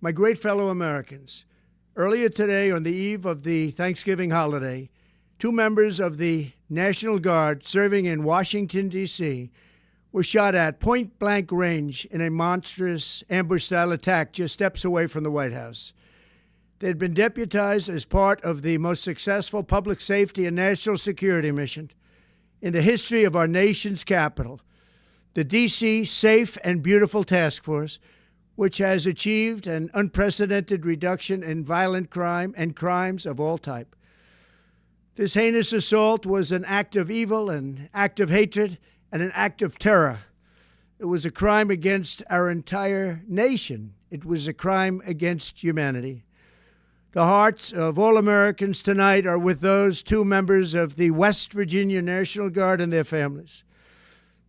My great fellow Americans, earlier today, on the eve of the Thanksgiving holiday, 2 members of the National Guard serving in Washington, D.C., were shot at point-blank range in a monstrous ambush-style attack just steps away from the White House. They had been deputized as part of the most successful public safety and national security mission in the history of our nation's capital, the D.C. Safe and Beautiful Task Force, which has achieved an unprecedented reduction in violent crime and crimes of all type. This heinous assault was an act of evil, an act of hatred, and an act of terror. It was a crime against our entire nation. It was a crime against humanity. The hearts of all Americans tonight are with those 2 members of the West Virginia National Guard and their families.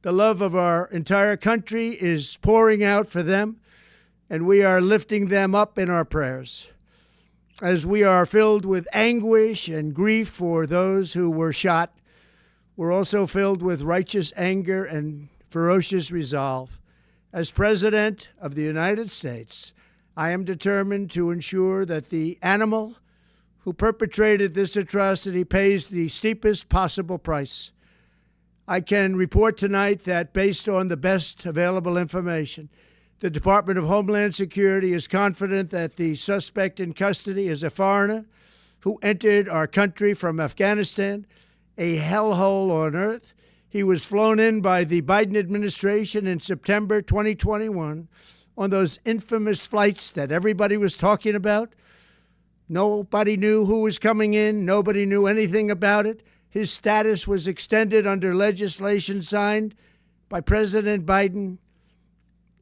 The love of our entire country is pouring out for them, and we are lifting them up in our prayers. As we are filled with anguish and grief for those who were shot, we're also filled with righteous anger and ferocious resolve. As President of the United States, I am determined to ensure that the animal who perpetrated this atrocity pays the steepest possible price. I can report tonight that based on the best available information, the Department of Homeland Security is confident that the suspect in custody is a foreigner who entered our country from Afghanistan, a hellhole on earth. He was flown in by the Biden administration in September 2021 on those infamous flights that everybody was talking about. Nobody knew who was coming in. Nobody knew anything about it. His status was extended under legislation signed by President Biden,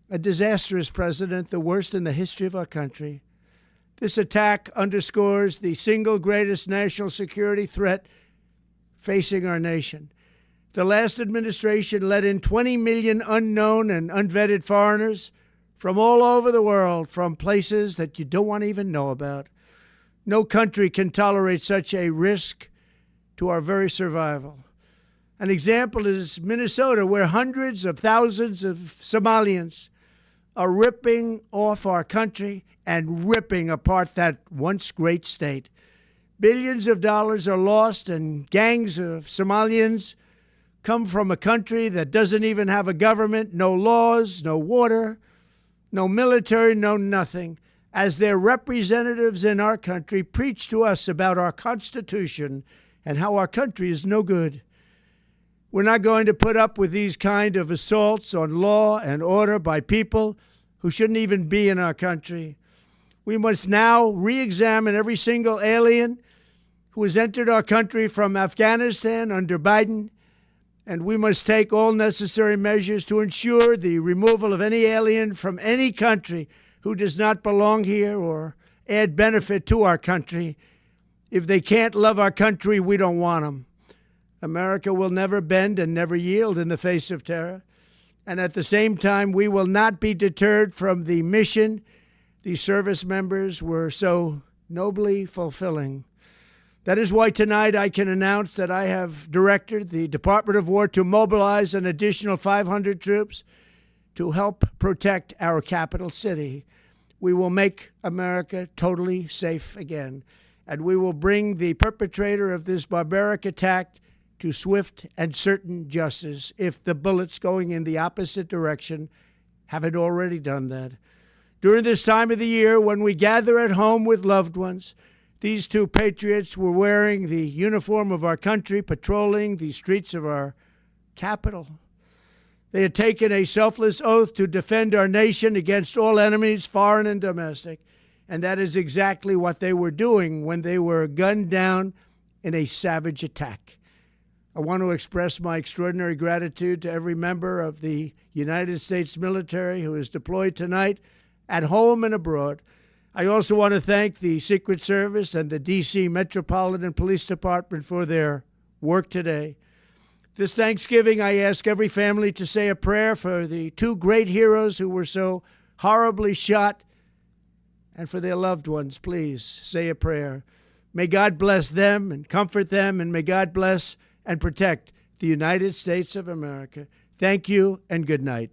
a disastrous president, the worst in the history of our country. This attack underscores the single greatest national security threat facing our nation. The last administration let in 20 million unknown and unvetted foreigners from all over the world, from places that you don't want to even know about. No country can tolerate such a risk to our very survival. An example is Minnesota, where hundreds of thousands of Somalians are ripping off our country and ripping apart that once great state. Billions of dollars are lost, and gangs of Somalians come from a country that doesn't even have a government, no laws, no water, no military, no nothing. As their representatives in our country preach to us about our Constitution and how our country is no good. We're not going to put up with these kind of assaults on law and order by people who shouldn't even be in our country. We must now re-examine every single alien who has entered our country from Afghanistan under Biden, and we must take all necessary measures to ensure the removal of any alien from any country who does not belong here or add benefit to our country. If they can't love our country, we don't want them. America will never bend and never yield in the face of terror. And at the same time, we will not be deterred from the mission these service members were so nobly fulfilling. That is why tonight I can announce that I have directed the Department of War to mobilize an additional 500 troops to help protect our capital city. We will make America totally safe again, and we will bring the perpetrator of this barbaric attack to swift and certain justice if the bullets going in the opposite direction haven't already done that. During this time of the year, when we gather at home with loved ones, these 2 patriots were wearing the uniform of our country, patrolling the streets of our capital. They had taken a selfless oath to defend our nation against all enemies, foreign and domestic, and that is exactly what they were doing when they were gunned down in a savage attack. I want to express my extraordinary gratitude to every member of the United States military who is deployed tonight, at home and abroad. I also want to thank the Secret Service and the D.C. Metropolitan Police Department for their work today. This Thanksgiving, I ask every family to say a prayer for the 2 great heroes who were so horribly shot, and for their loved ones. Please say a prayer. May God bless them and comfort them, and may God bless and protect the United States of America. Thank you and good night.